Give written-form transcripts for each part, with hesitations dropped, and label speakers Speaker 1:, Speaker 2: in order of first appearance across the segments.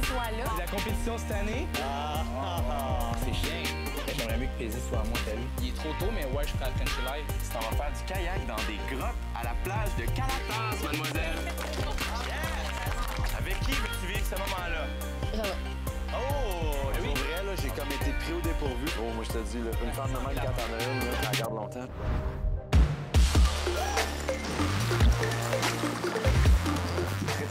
Speaker 1: soit là.
Speaker 2: La compétition cette année? C'est chiant. J'aimerais mieux que Paisy soit à moi qu'à lui. Il est trop tôt, mais ouais, je ferai le Frenchy Live.
Speaker 3: On va faire du kayak dans des grottes à la plage de Calatas, mademoiselle. Avec qui veux-tu vivre ce moment-là? Oh!
Speaker 4: Pour vrai, là, j'ai comme été pris au dépourvu. Oh, moi, je te dis, là, une femme de même, quand t'en as une, là, elle garde longtemps.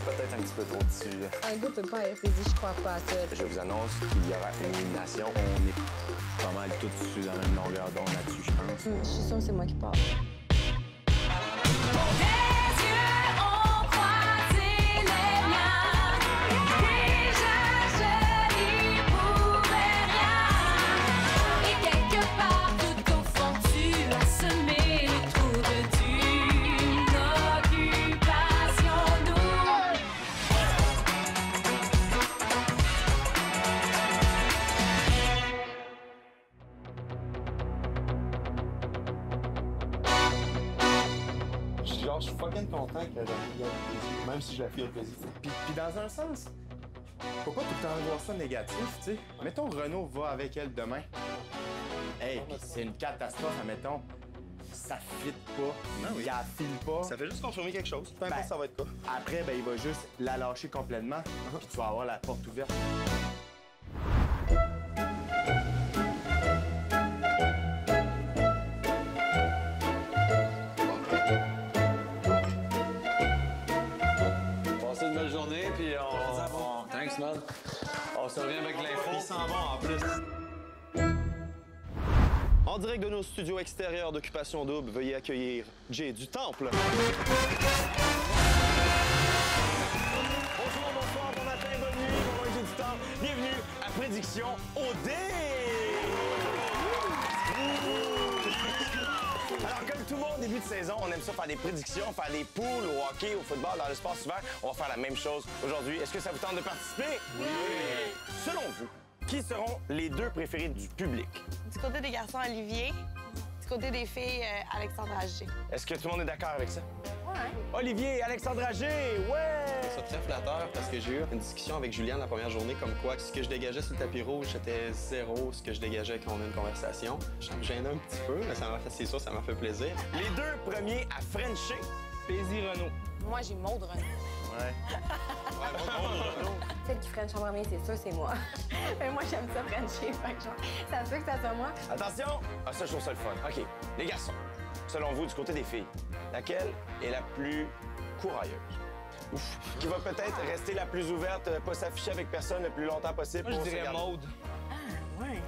Speaker 4: Peut-être un petit peu trop dessus, là.
Speaker 1: Un gars peut pas être Paisy, je crois pas à ça.
Speaker 4: Je vous annonce qu'il y aura une élimination. On est pas mal tous sur la même longueur d'onde là-dessus, je pense.
Speaker 1: Je suis sûre que c'est moi qui parle.
Speaker 4: Genre, je suis fucking content que la fille ait plaisir, même si je la fille a plaisir.
Speaker 5: Puis dans un sens, faut pas tout le temps voir ça négatif, tu sais. Mettons, Renaud va avec elle demain. Hey, pis c'est une catastrophe, admettons. Ça fit pas, il la file pas.
Speaker 4: Ça fait juste confirmer quelque chose, peu importe ça va être quoi.
Speaker 5: Après, ben, il va juste la lâcher complètement, puis tu vas avoir la porte ouverte.
Speaker 4: Passez une belle journée, puis on... Thanks, man. On se revient avec l'info. Ils s'en vont, en plus. En direct de nos studios extérieurs d'Occupation Double, veuillez accueillir Jay du Temple. Bonjour, bonsoir, bon matin, bonne nuit, mon nom est Jay du Temple. Bienvenue à Prédiction OD! Alors, comme tout le monde, début de saison, on aime ça faire des prédictions, faire des poules au hockey, au football, dans l'espace hiver. On va faire la même chose aujourd'hui. Est-ce que ça vous tente de participer? Oui! Selon vous, qui seront les deux préférés du public?
Speaker 6: Du côté des garçons, Olivier. Du côté des filles, Alexandra G.
Speaker 4: Est-ce que tout le monde est d'accord avec ça?
Speaker 6: Ouais.
Speaker 4: Olivier, Alexandra G, ouais!
Speaker 7: C'est très flatteur parce que j'ai eu une discussion avec Juliane la première journée comme quoi ce que je dégageais sur le tapis rouge, c'était zéro ce que je dégageais quand on a une conversation. Je me gênais un petit peu, mais c'est sûr, ça m'a fait plaisir.
Speaker 4: Les deux premiers à Frencher.
Speaker 2: Paisy Renaud.
Speaker 6: Moi, j'ai Maud Renaud.
Speaker 4: Ouais.
Speaker 1: Celle qui French en premier, c'est sûr, c'est moi. Mais moi, j'aime ça Frencher, fait que genre, ça se peut que ça soit moi.
Speaker 4: Attention! Ah, ça, je trouve ça le fun. OK. Les garçons, selon vous, du côté des filles, laquelle est la plus courailleuse? Ouf. Qui va peut-être rester la plus ouverte, pas s'afficher avec personne le plus longtemps possible
Speaker 2: Moi,
Speaker 4: pour
Speaker 2: je
Speaker 4: se
Speaker 2: dirais
Speaker 4: garder?
Speaker 2: Maude.
Speaker 1: Ouais.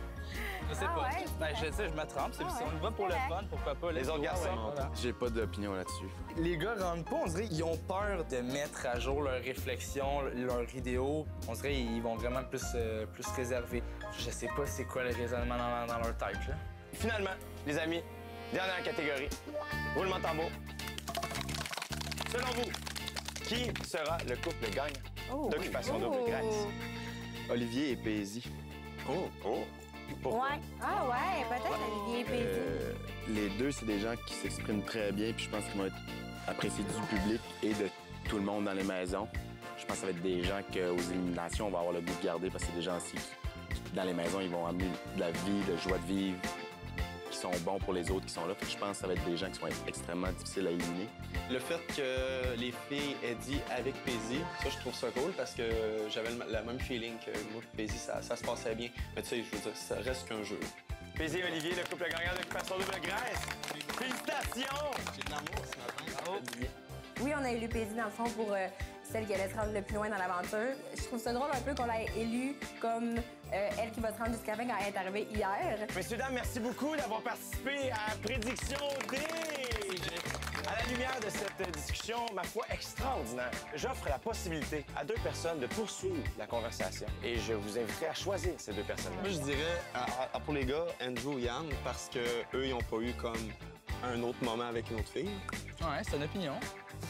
Speaker 2: Je sais
Speaker 1: Ah
Speaker 2: pas.
Speaker 1: ouais,
Speaker 2: Ben, je sais, je me trompe. Si on y va pour le fun, pourquoi pas?
Speaker 4: Les autres garçons?
Speaker 2: Voilà.
Speaker 5: J'ai pas d'opinion là-dessus.
Speaker 2: Les gars rentrent pas, on dirait qu'ils ont peur de mettre à jour leurs réflexions, leurs idéaux. On dirait qu'ils vont vraiment plus réserver. Je sais pas c'est quoi le raisonnement dans leur tête, là.
Speaker 4: Finalement, les amis, dernière catégorie. Roulement de tambour. Selon vous, qui sera le couple gagnant d'Occupation Double Gratis?
Speaker 5: Olivier et Paisy.
Speaker 4: Oh! Pourquoi?
Speaker 1: Ouais. Ah ouais, peut-être Olivier et Paisy.
Speaker 5: Les deux, c'est des gens qui s'expriment très bien, puis je pense qu'ils vont être appréciés du public et de tout le monde dans les maisons. Je pense que ça va être des gens qu'aux éliminations, on va avoir le goût de garder parce que c'est des gens aussi qui, dans les maisons, ils vont amener de la vie, de joie de vivre, qui sont bons pour les autres qui sont là. Fait que je pense que ça va être des gens qui vont être extrêmement difficiles à éliminer.
Speaker 7: Le fait que les filles aient dit avec Paisy, ça, je trouve ça cool parce que j'avais le même feeling que moi et Paisy, ça se passait bien. Mais tu sais, je veux dire, ça reste qu'un jeu.
Speaker 4: Paisy et Olivier, le couple gagnant d'Occupation Double Grèce. Félicitations!
Speaker 7: J'ai de l'amour ce matin.
Speaker 1: Oui, on a élu Paisy dans le fond pour celle qui allait se rendre le plus loin dans l'aventure. Je trouve ça drôle un peu qu'on l'ait élue comme elle qui va se rendre jusqu'à la fin quand elle est arrivée hier.
Speaker 4: Messieurs, dames, merci beaucoup d'avoir participé à Prédiction D. À la lumière de cette discussion, ma foi, extraordinaire, j'offre la possibilité à deux personnes de poursuivre la conversation. Et je vous inviterai à choisir ces deux personnes-là.
Speaker 7: Moi, je dirais, pour les gars, Andrew et Yann, parce que eux, ils n'ont pas eu comme un autre moment avec une autre fille.
Speaker 2: Ouais, c'est une opinion.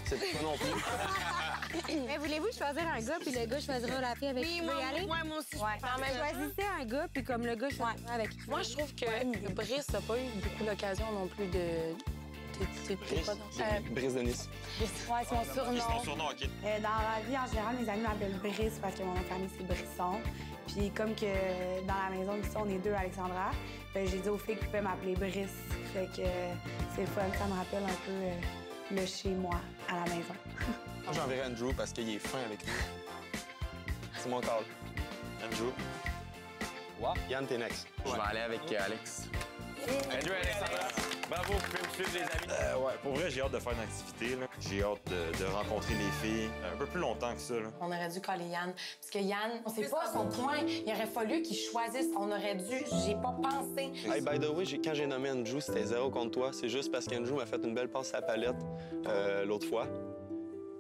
Speaker 7: C'est pas non plus.
Speaker 8: Mais voulez-vous choisir un gars, puis le gars choisira la fille avec qui il veut y aller?
Speaker 6: Ouais, moi aussi.
Speaker 8: Ouais. Non, mais choisissez un gars, puis comme le gars choisira avec qui.
Speaker 6: Moi, je trouve que Brice n'a pas eu beaucoup l'occasion non plus de t'es pas dans...
Speaker 7: Brice de Nice.
Speaker 8: Ouais, c'est mon surnom.
Speaker 4: C'est ton surnom, OK.
Speaker 8: Dans la vie, en général, mes amis m'appellent Brice parce que mon nom de famille, c'est Brisson. Puis comme que dans la maison, ici, on est deux, Alexandra, ben, j'ai dit aux filles qu'ils pouvaient m'appeler Brice. Fait que c'est le fun, ça me rappelle un peu le chez-moi à la maison.
Speaker 7: Moi, j'enverrai Andrew parce qu'il est fin avec nous. C'est mon call.
Speaker 4: Andrew.
Speaker 7: Wow. Yann, t'es next.
Speaker 5: Je vais aller avec Alex.
Speaker 4: Andrew et Alexandra. Bravo, vous pouvez me suivre, les amis. Ouais, pour vrai, j'ai hâte de faire une activité. Là. J'ai hâte de rencontrer les filles un peu plus longtemps que ça. Là.
Speaker 9: On aurait dû coller Yann. Parce que Yann, on sait pas son point. Il aurait fallu qu'il choisisse. On aurait dû. J'ai pas pensé.
Speaker 7: Hey, by the way, quand j'ai nommé Andrew, c'était 0 contre toi. C'est juste parce qu'Andrew m'a fait une belle passe à la palette l'autre fois.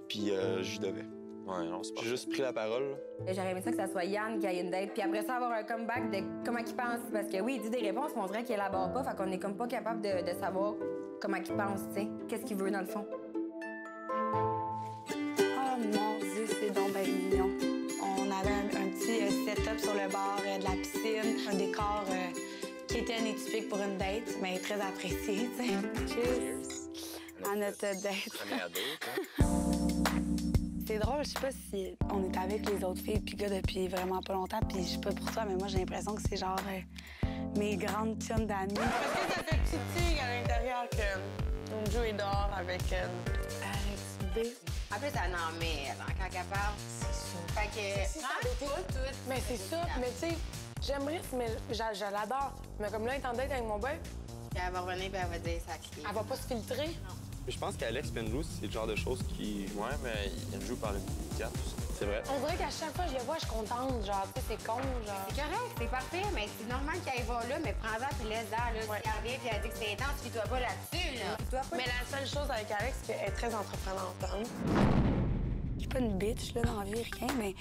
Speaker 7: Puis j'y devais.
Speaker 4: Ouais, non, c'est pas.
Speaker 7: J'ai juste pris la parole.
Speaker 1: J'aurais aimé ça que ça soit Yann qui ait une date, puis après ça, avoir un comeback de comment il pense. Parce que oui, il dit des réponses, mais on dirait qu'il élabore pas, fait qu'on est comme pas capable de savoir comment il pense, tu sais. Qu'est-ce qu'il veut, dans le fond.
Speaker 8: Oh mon Dieu, c'est donc bien mignon. On avait un petit setup sur le bord de la piscine, un décor qui était atypique pour une date, mais très apprécié, tu sais. Cheers à notre date. C'est drôle, je sais pas si on est avec les autres filles puis gars depuis vraiment pas longtemps, puis je sais pas pour toi, mais moi j'ai l'impression que c'est genre mes grandes chums d'amis.
Speaker 6: Est-ce que ça fait petit à l'intérieur que Andrew est dehors avec
Speaker 8: Alex B.
Speaker 1: En plus, elle en met, quand elle parle. C'est ça. Fait que.
Speaker 9: Si ça avait été- Mais c'est ça. Mais tu sais, j'aime Brice, mais je l'adore. Mais comme là, elle est en date avec mon boy,
Speaker 1: Elle va revenir et elle va dire ça clé.
Speaker 9: elle va pas se filtrer.
Speaker 7: Mais je pense qu'Alex et Andrew, c'est le genre de choses qui...
Speaker 4: Ouais, mais Andrew parle de 4.
Speaker 7: C'est vrai.
Speaker 9: On dirait qu'à chaque fois que je le vois, je suis contente. Genre, tu sais, c'est con, genre.
Speaker 1: C'est correct, c'est parfait, mais c'est normal qu'elle va là, mais prends-en puis laisse-la, là.
Speaker 9: Ouais.
Speaker 1: Si elle revient puis elle dit que c'est intense, fie-toi pas là-dessus, là. Fie-toi pas.
Speaker 9: Mais la seule chose avec Alex, c'est qu'elle est très entreprenante. Hein?
Speaker 8: Je suis pas une bitch là, dans la vie, rien, mais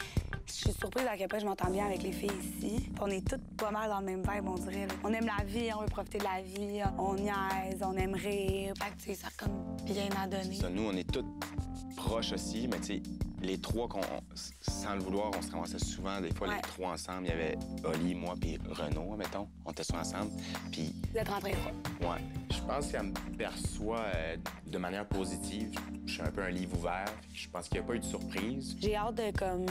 Speaker 8: je suis surprise à quel point je m'entends bien avec les filles ici. On est toutes pas mal dans le même vibe, on dirait. Là. On aime la vie, on veut profiter de la vie, on niaise, on aime rire. Fait que, tu sais, ça a comme bien à donner.
Speaker 5: Ça, nous, on est toutes proches aussi, mais tu sais, les trois, sans le vouloir, on se ramassait souvent, des fois,
Speaker 8: Ouais.
Speaker 5: les trois ensemble. Il y avait Oli, moi, puis Renaud, mettons. On était souvent ensemble. Puis,
Speaker 8: Vous êtes rentrés trois.
Speaker 5: ouais, je pense qu'elle me perçoit de manière positive. Je suis un peu un livre ouvert. Je pense qu'il n'y a pas eu de surprise.
Speaker 8: J'ai hâte de comme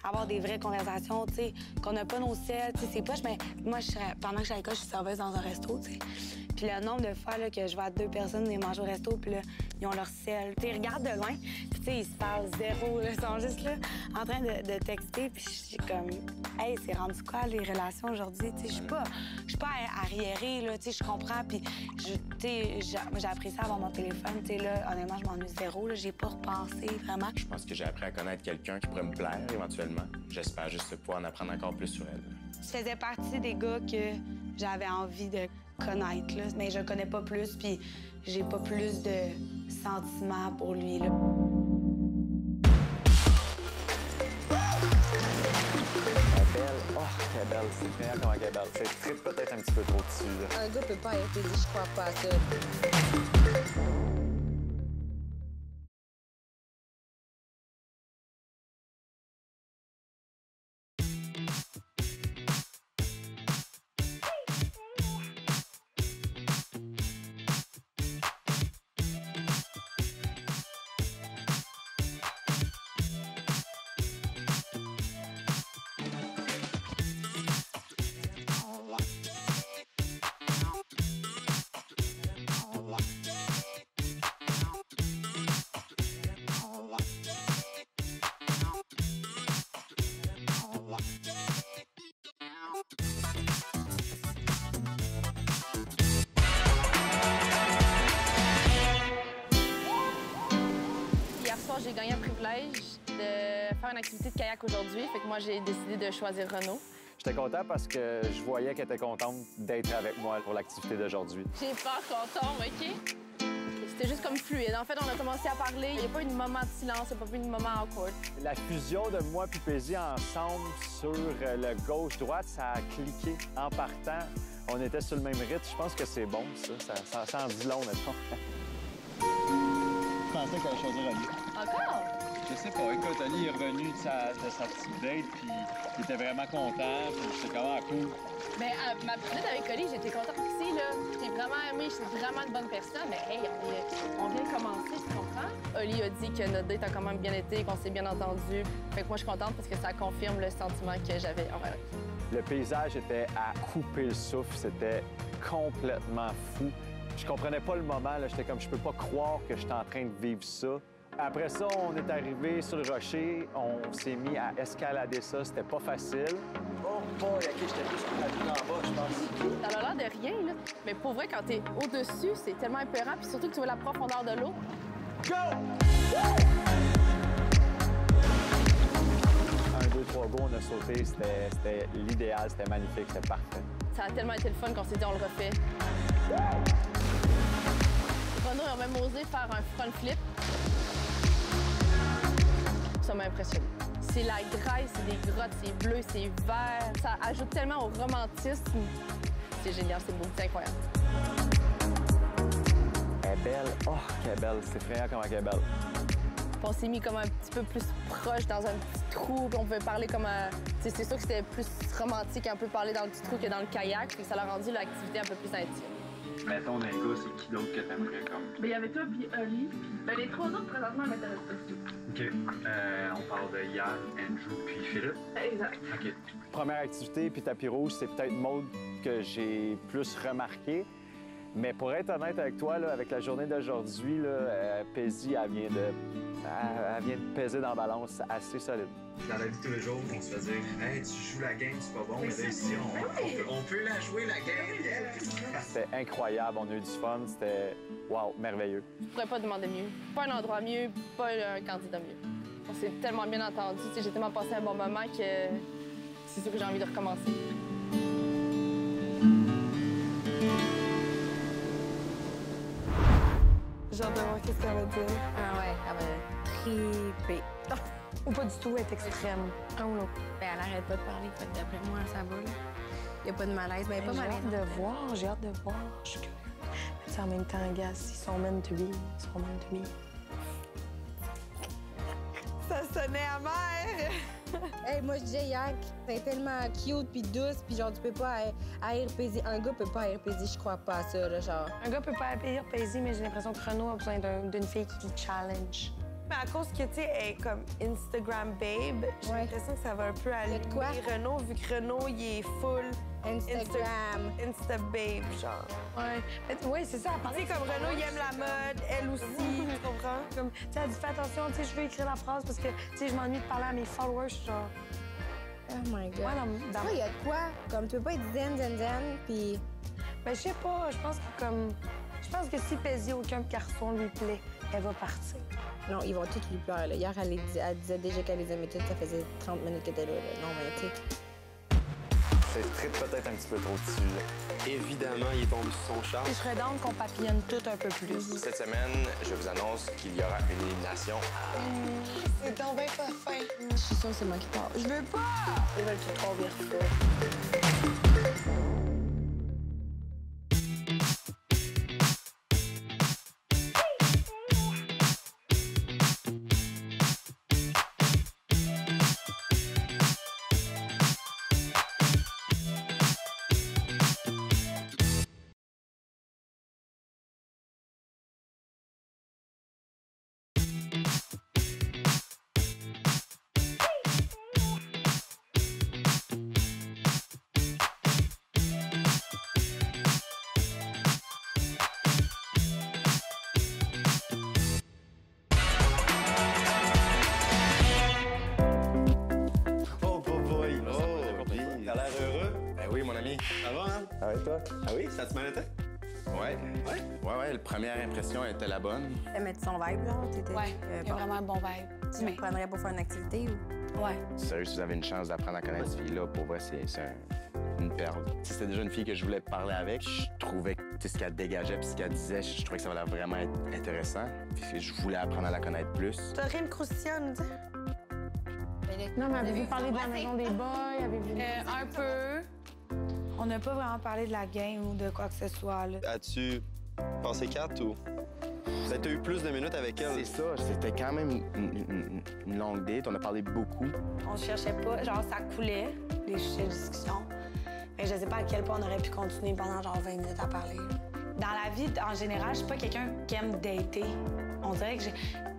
Speaker 8: avoir des vraies conversations, tu sais, qu'on n'a pas nos selles, tu sais, c'est poche, mais moi, pendant que je suis à l'école, je suis serveuse dans un resto, tu sais. Puis le nombre de fois là, que je vois deux personnes venir manger au resto, puis là, ils ont leur sel. Tu sais, ils regardent de loin, puis tu sais, ils se parlent zéro, là, ils sont juste là, en train de texter, puis je suis comme, hey, c'est rendu quoi les relations aujourd'hui? Tu sais, je suis pas arriérée, là, tu sais, je comprends, puis tu sais, j'ai appris ça avant mon téléphone, tu sais, là, honnêtement, je m'ennuie zéro, là, j'ai pas repensé vraiment.
Speaker 5: Je pense que j'ai appris à connaître quelqu'un qui pourrait me plaire éventuellement. J'espère juste pouvoir en apprendre encore plus sur elle.
Speaker 8: Je faisais partie des gars que j'avais envie de connaître, là, mais je le connais pas plus, puis j'ai pas plus de sentiments pour lui, là.
Speaker 4: Oh, elle est belle. C'est clair comment elle est belle. C'est trip peut-être un petit peu trop dessus. Là.
Speaker 1: Un gars peut pas être dit, je crois pas à ça.
Speaker 10: Hier soir, j'ai gagné un privilège de faire une activité de kayak aujourd'hui. Fait que moi, j'ai décidé de choisir Renaud.
Speaker 11: J'étais content parce que je voyais qu'elle était contente d'être avec moi pour l'activité d'aujourd'hui.
Speaker 10: J'ai peur qu'on tombe, OK? C'était juste comme fluide. En fait, on a commencé à parler. Il n'y a pas eu de moment de silence, il n'y a pas eu de moment awkward.
Speaker 11: La fusion de moi et Pézy ensemble sur le gauche-droite, ça a cliqué en partant. On était sur le même rythme. Je pense que c'est bon, ça. Ça en dit long, mettons.
Speaker 12: Je pensais qu'elle allait choisir Oli.
Speaker 10: Encore?
Speaker 11: Je sais pas, écoute, Ali est revenu de sa petite date, puis il était vraiment content, puis j'étais comment cool.
Speaker 10: Mais ma petite avec Oli, j'étais contente aussi, là. J'ai vraiment aimé, c'est vraiment une bonne personne. Mais hey, on vient de commencer, tu comprends? Oli a dit que notre date a quand même bien été, qu'on s'est bien entendu. Fait que moi, je suis contente parce que ça confirme le sentiment que j'avais envers elle.
Speaker 11: Le paysage était à couper le souffle, c'était complètement fou. Je comprenais pas le moment, là. J'étais comme, je peux pas croire que j'étais en train de vivre ça. Après ça, on est arrivé sur le rocher, on s'est mis à escalader ça, c'était pas facile. Oh boy, OK, j'étais plus en bas, je pense.
Speaker 10: Ça a l'air de rien, là. Mais pour vrai, quand t'es au-dessus, c'est tellement épeurant, puis surtout que tu vois la profondeur de l'eau.
Speaker 11: Go! 1, 2, 3 go, on a sauté, c'était l'idéal, c'était magnifique, c'était parfait.
Speaker 10: Ça a tellement été le fun qu'on s'est dit, on le refait. Renaud a même osé faire un front flip. Ça m'a impressionné. C'est la graisse, c'est des grottes, c'est bleu, c'est vert. Ça ajoute tellement au romantisme. C'est génial, c'est beau, c'est incroyable.
Speaker 11: Elle est belle. Oh, qu'elle est belle. C'est effrayant comment elle est belle.
Speaker 10: On s'est mis comme un petit peu plus proche dans un petit trou. On pouvait parler comme un... C'est sûr que c'était plus romantique, un peu parler dans le petit trou que dans le kayak. Puis ça l'a rendu l'activité un peu plus intime.
Speaker 12: Mettons, dans les gars, c'est qui d'autre que t'aimerais comme?
Speaker 10: Ben, il y avait toi puis Oli. Ben, les trois autres, présentement, m'intéressent pas.
Speaker 12: OK. On parle de Yann, Andrew puis Philippe?
Speaker 10: Exact.
Speaker 12: OK.
Speaker 11: Première activité, puis tapis rouge, c'est peut-être Maude que j'ai plus remarqué. Mais pour être honnête avec toi, là, avec la journée d'aujourd'hui, Paisy, elle vient de peser dans la balance assez solide.
Speaker 12: Dans la vie de tous les jours, on se fait dire « Hey, tu joues la game, c'est pas bon. » Mais là, ici, on peut la jouer, la game.
Speaker 11: C'était incroyable, on a eu du fun, c'était, wow, merveilleux.
Speaker 10: Je pourrais pas demander mieux. Pas un endroit mieux, pas un candidat mieux. On s'est tellement bien entendu, j'ai tellement passé un bon moment que c'est sûr que j'ai envie de recommencer.
Speaker 8: J'ai hâte de voir qu'est-ce qu'elle va dire.
Speaker 1: Ah ouais, elle va triper.
Speaker 8: Ou pas du tout, être extrême. Un ou l'autre.
Speaker 1: Ben, elle arrête pas de parler, fait que d'après moi, ça va, là. Y a pas de malaise. Ben, pas
Speaker 8: J'ai
Speaker 1: malaise.
Speaker 8: hâte de voir, j'ai hâte de voir. Je suis curieuse. Mais tu sais, en même temps, gars, s'ils sont meant to be, ils sont meant to be. Ça sonnait amer!
Speaker 1: Hey, moi, je disais hier que t'es tellement cute puis douce, puis genre, tu peux pas haïr Paisy. Un gars peut pas haïr Paisy, je crois pas à ça, là, genre.
Speaker 8: Un gars peut pas haïr Paisy, mais j'ai l'impression que Renaud a besoin d'une fille qui le challenge. Mais à cause que, tu sais, elle est comme Instagram babe, j'ai l'impression que ça va un peu aller.
Speaker 1: De quoi?
Speaker 8: Renaud, vu que Renaud, il est full
Speaker 1: Instagram.
Speaker 8: Insta babe, genre. Ouais. Oui, c'est ça. Tu sais, comme Renaud, il aime la mode, elle aussi, tu comprends? Comme, tu sais, elle dit, fais attention, tu sais, je veux écrire la phrase parce que, tu sais, je m'ennuie de parler à mes followers, genre.
Speaker 1: Oh my God.
Speaker 8: Ouais,
Speaker 1: Toi, il y a de quoi? Comme, tu peux pas être zen, puis...
Speaker 8: Ben, je sais pas, je pense que comme... Je pense que si Paisy, aucun garçon lui plaît, elle va partir.
Speaker 1: Non, ils vont tous lui plaire, là. Hier, elle disait déjà qu'elle les aimait toutes. Ça faisait 30 minutes qu'elle était là, là. Non, mais tu sais...
Speaker 5: C'est peut-être un petit peu trop dessus, là.
Speaker 7: Évidemment, il est tombé sous son charme.
Speaker 8: Je serais down qu'on papillonne tout un peu plus.
Speaker 5: Cette semaine, je vous annonce qu'il y aura une élimination.
Speaker 8: C'est tombé pas fin.
Speaker 1: Je suis sûre que c'est moi qui parle.
Speaker 8: Je veux pas! Ils veulent que trop bien
Speaker 5: Ah ouais, toi?
Speaker 7: Ah oui? Ça te mal été?
Speaker 5: Ouais. Ouais, la première impression était la bonne.
Speaker 1: T'aimais-tu son vibe, là?
Speaker 8: Ouais, il y a vraiment un bon vibe.
Speaker 1: Tu me prendrais pour faire une activité ou?
Speaker 8: Ouais.
Speaker 5: Sérieux, si vous avez une chance d'apprendre à connaître cette fille-là, pour vrai, c'est une perle. C'était déjà une fille que je voulais parler avec. Je trouvais que ce qu'elle dégageait puis ce qu'elle disait, je trouvais que ça allait vraiment être intéressant. Puis je voulais apprendre à la connaître plus.
Speaker 8: T'as rien de croustillant à nous dire? Non, mais avez-vous parlé de la maison des boys? Avez-vous... un peu. On n'a pas vraiment parlé de la game ou de quoi que ce soit, là.
Speaker 7: As-tu passé 4 ou? Peut-être t'as eu plus de minutes avec elle.
Speaker 5: C'est ça, c'était quand même une longue date. On a parlé beaucoup.
Speaker 8: On se cherchait pas, genre ça coulait, les sujets de discussion. Mais je sais pas à quel point on aurait pu continuer pendant genre 20 minutes à parler. Dans la vie, en général, je suis pas quelqu'un qui aime dater. On dirait que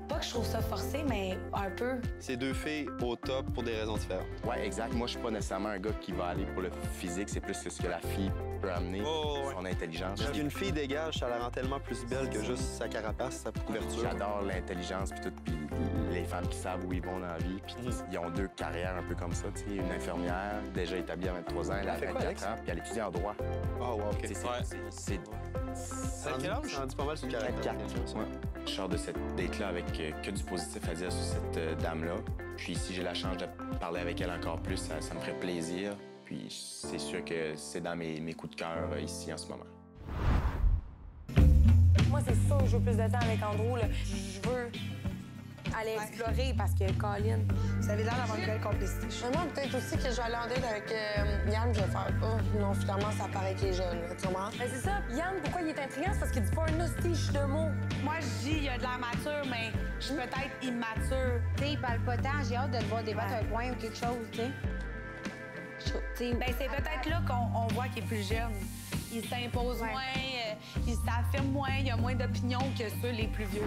Speaker 8: pas que je trouve ça forcé, mais un peu.
Speaker 7: C'est deux filles au top pour des raisons différentes.
Speaker 5: Ouais, exact. Moi, je suis pas nécessairement un gars qui va aller pour le physique. C'est plus ce que la fille peut amener, son intelligence.
Speaker 7: Parce qu'une fille dégage, ça la rend tellement plus belle que juste sa carapace, sa couverture.
Speaker 5: J'adore l'intelligence puis tout, puis les femmes qui savent où ils vont dans la vie. Puis ils ont deux carrières un peu comme ça. Tu sais, une infirmière, déjà établie à 23 ans, elle a 24 ans, puis elle étudie en droit.
Speaker 7: Oh, wow, OK.
Speaker 5: C'est
Speaker 7: quel âge? Ça en dit pas mal sur le caractère.
Speaker 5: Ouais. Je sors de cette date-là avec que du positif à dire sur cette dame-là. Puis si j'ai la chance de parler avec elle encore plus, ça me ferait plaisir. Puis c'est sûr que c'est dans mes coups de cœur ici en ce moment.
Speaker 8: Moi, c'est sûr que je veux plus de temps avec Andrew. Là. Je veux aller explorer parce que Colin, vous avez l'air d'avoir une belle complicité.
Speaker 6: Moi, peut-être aussi que je vais aller en date avec Yann, je vais faire « Oh, non, finalement, ça paraît qu'il est jeune. » Tu comprends?
Speaker 9: Ben, c'est ça. Yann, pourquoi il est intriguant? C'est parce qu'il dit pas un hostige de mots.
Speaker 8: Moi, je dis, il y a de l'air mature, mais je suis peut-être immature.
Speaker 1: Tu sais, il parle pas tant. J'ai hâte de le voir débattre un point ou quelque chose, tu sais.
Speaker 8: Ben, c'est peut-être là qu'on voit qu'il est plus jeune. Il s'impose moins, il s'affirme moins, il a moins d'opinions que ceux les plus vieux.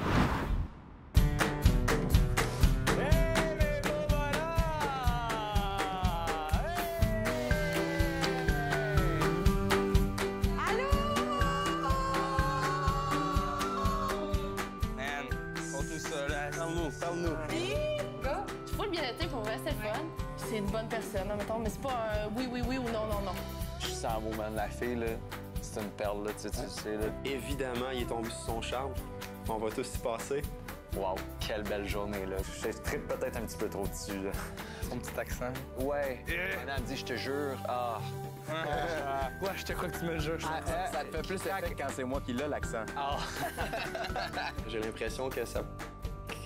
Speaker 7: Parle-nous.
Speaker 10: Gars, je trouve le bien-être pour vrai, c'est le fun. C'est une bonne personne, mettons, mais c'est pas un oui ou non.
Speaker 11: Je suis sans mots, man. La fille, là, c'est une perle, là, tu sais, là.
Speaker 7: Évidemment, il est tombé sous son charme. On va tous y passer.
Speaker 11: Wow, quelle belle journée, là. Je tripe peut-être un petit peu trop dessus, là.
Speaker 2: Son petit accent.
Speaker 11: Ouais. Madame dit, je te jure. Ah.
Speaker 2: Ouais, je te crois que tu me le jures.
Speaker 5: Ça te fait plus effet quand c'est moi qui l'ai, l'accent.
Speaker 11: Ah.
Speaker 7: J'ai l'impression que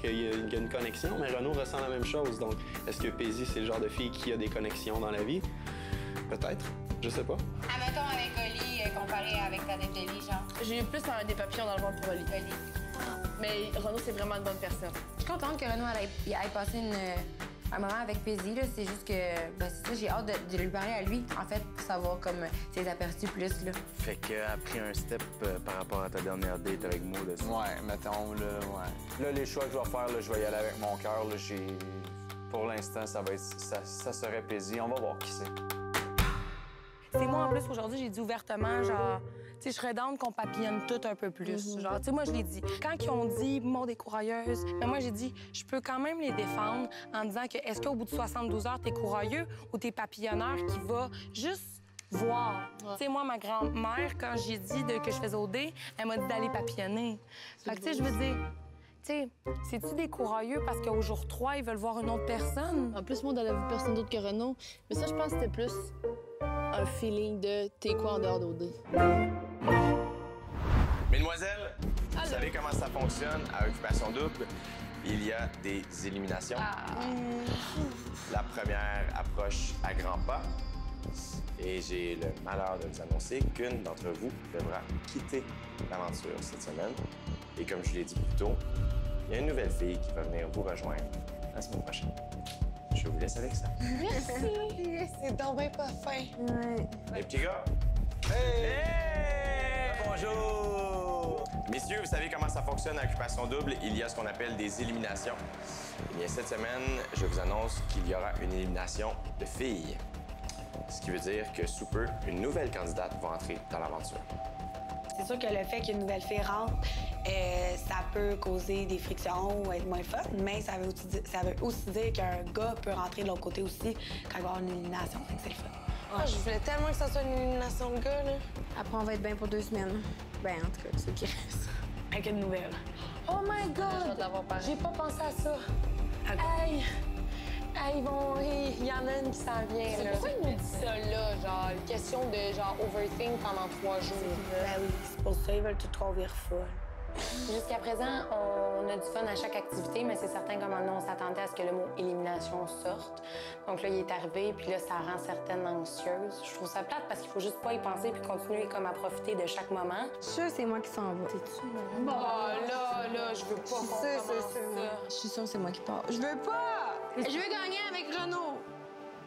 Speaker 7: qu'il y a une connexion, mais Renaud ressent la même chose. Donc, est-ce que Paisy, c'est le genre de fille qui a des connexions dans la vie? Peut-être. Je sais pas.
Speaker 1: Admettons avec Oli, comparé avec ta date de Oli, genre.
Speaker 10: J'ai eu plus des papillons dans le ventre pour Oli. Mais Renaud, c'est vraiment une bonne personne.
Speaker 1: Je suis contente que Renaud ait passé un moment avec Paisy. C'est juste que, ben, c'est ça, j'ai hâte de lui parler à lui, en fait, pour savoir comme ses aperçus plus, là.
Speaker 5: Fait qu'elle a pris un step par rapport à ta dernière date avec Maud.
Speaker 11: Ouais, mettons, là, ouais. Là, les choix que je vais faire, là, je vais y aller avec mon cœur, là, pour l'instant, ça serait Paisy. On va voir qui c'est.
Speaker 9: C'est moi, en plus, aujourd'hui, j'ai dit ouvertement, genre, tu sais, je serais down qu'on papillonne tout un peu plus. Genre, tu sais, moi, je l'ai dit. Quand ils ont dit, Maud est courailleuse, mais moi, j'ai dit, je peux quand même les défendre en disant que est-ce qu'au bout de 72 heures, t'es courailleux ou t'es papillonneur qui va juste voir. Tu sais, moi, ma grand-mère, quand j'ai dit que je faisais OD, elle m'a dit d'aller papillonner. Fait que, tu sais, je veux dire, tu sais, c'est-tu des courailleux parce qu'au jour 3, ils veulent voir une autre personne?
Speaker 10: En plus, moi, elle a vu personne d'autre que Renaud. Mais ça, je pense que c'était plus un feeling de t'es quoi en dehors d'OD.
Speaker 3: Mesdemoiselles, vous savez comment ça fonctionne à Occupation Double? Il y a des éliminations. La première approche à grands pas. Et j'ai le malheur de vous annoncer qu'une d'entre vous devra quitter l'aventure cette semaine. Et comme je l'ai dit plus tôt, il y a une nouvelle fille qui va venir vous rejoindre la semaine prochaine. Je vous laisse avec ça.
Speaker 6: Merci. C'est donc bien pas fin.
Speaker 3: Les petits gars. Bonjour! Messieurs, vous savez comment ça fonctionne à Occupation Double? Il y a ce qu'on appelle des éliminations. Eh bien, cette semaine, je vous annonce qu'il y aura une élimination de filles. Ce qui veut dire que sous peu, une nouvelle candidate va entrer dans l'aventure.
Speaker 8: C'est sûr que le fait qu'une nouvelle fille rentre, ça peut causer des frictions ou être moins fun, mais ça veut aussi dire qu'un gars peut rentrer de l'autre côté aussi quand il va y avoir une élimination. C'est le fun.
Speaker 6: Ah, je voulais tellement que ça soit une élimination de gars, là.
Speaker 1: Après, on va être bien pour 2 semaines. Ben, en tout cas, ceux qui restent.
Speaker 8: Avec une nouvelle.
Speaker 9: Oh my God! J'ai pas pensé à ça. Hey! Hey, bon, il y en a une qui s'en vient, là.
Speaker 10: Pourquoi il nous dit ça, là? Genre, une question de, genre, overthink pendant 3 jours.
Speaker 8: Ben oui, c'est pour ça, ils veulent tout trop virer folle. Jusqu'à présent, on a du fun à chaque activité, mais c'est certain qu'à un moment donné, on s'attendait à ce que le mot élimination sorte. Donc là, il est arrivé, puis là, ça rend certaines anxieuses. Je trouve ça plate parce qu'il faut juste pas y penser puis continuer comme à profiter de chaque moment.
Speaker 6: Je suis sûre que c'est moi qui s'en va.
Speaker 8: T'es-tu bon, là, je veux pas qu'on commence ça.
Speaker 6: Je suis sûre que c'est moi qui pars. Je veux pas! Je veux gagner avec Renaud.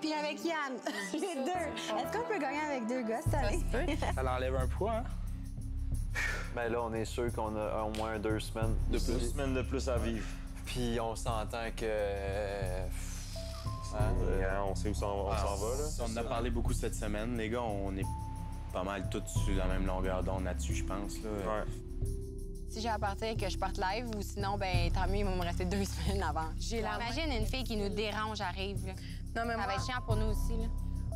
Speaker 6: Puis avec Yann. Les deux. Est-ce qu'on peut gagner avec deux gars cette année?
Speaker 2: Ça l'enlève un poids, hein?
Speaker 11: Ben là, on est sûr qu'on a au moins 2 semaines de plus.
Speaker 4: 2 semaines de plus à vivre.
Speaker 13: Puis on s'entend que...
Speaker 5: On sait où on s'en va, là. On en a parlé beaucoup cette semaine. Les gars, on est pas mal tous sur la même longueur d'onde là-dessus, je pense, là.
Speaker 4: Ouais.
Speaker 1: Si j'ai à partir, que je parte live, ou sinon, ben tant mieux, il va me rester 2 semaines avant. Imagine une fille qui nous dérange arrive, là.
Speaker 9: Non, mais
Speaker 1: Ça
Speaker 9: moi...
Speaker 1: va être chiant pour nous aussi, là.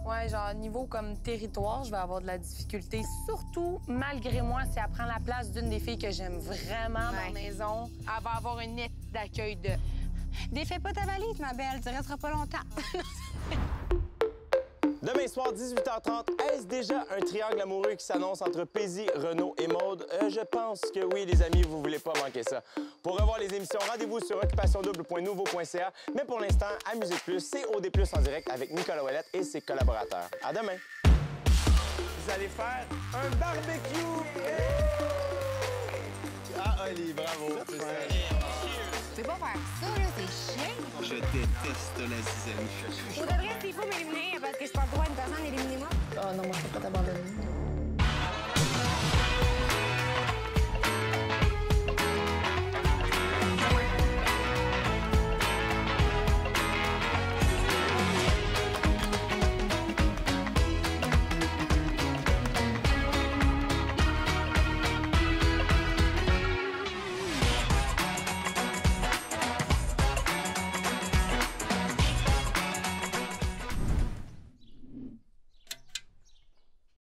Speaker 9: Ouais, genre, niveau comme territoire, je vais avoir de la difficulté. Surtout, malgré moi, si elle prend la place d'une des filles que j'aime vraiment dans la maison, elle va avoir une nette d'accueil de...
Speaker 1: Défais pas ta valise, ma belle, tu resteras pas longtemps.
Speaker 4: Demain soir, 18h30, est-ce déjà un triangle amoureux qui s'annonce entre Paisy, Renaud et Maude? Je pense que oui, les amis, vous voulez pas manquer ça. Pour revoir les émissions, rendez-vous sur occupationdouble.nouveau.ca. Mais pour l'instant, à Musique Plus, c'est OD+ en direct avec Nicolas Ouellette et ses collaborateurs. À demain! Vous allez faire un barbecue!
Speaker 7: Ah, Oli, bravo!
Speaker 1: Tu peux pas faire ça, là, c'est chiant.
Speaker 7: Je déteste la zizanie.
Speaker 1: Pour de vrai, s'il faut m'éliminer parce que je suis pas le droit à une personne, éliminez-moi.
Speaker 6: Oh non, moi, je peux pas t'abandonner.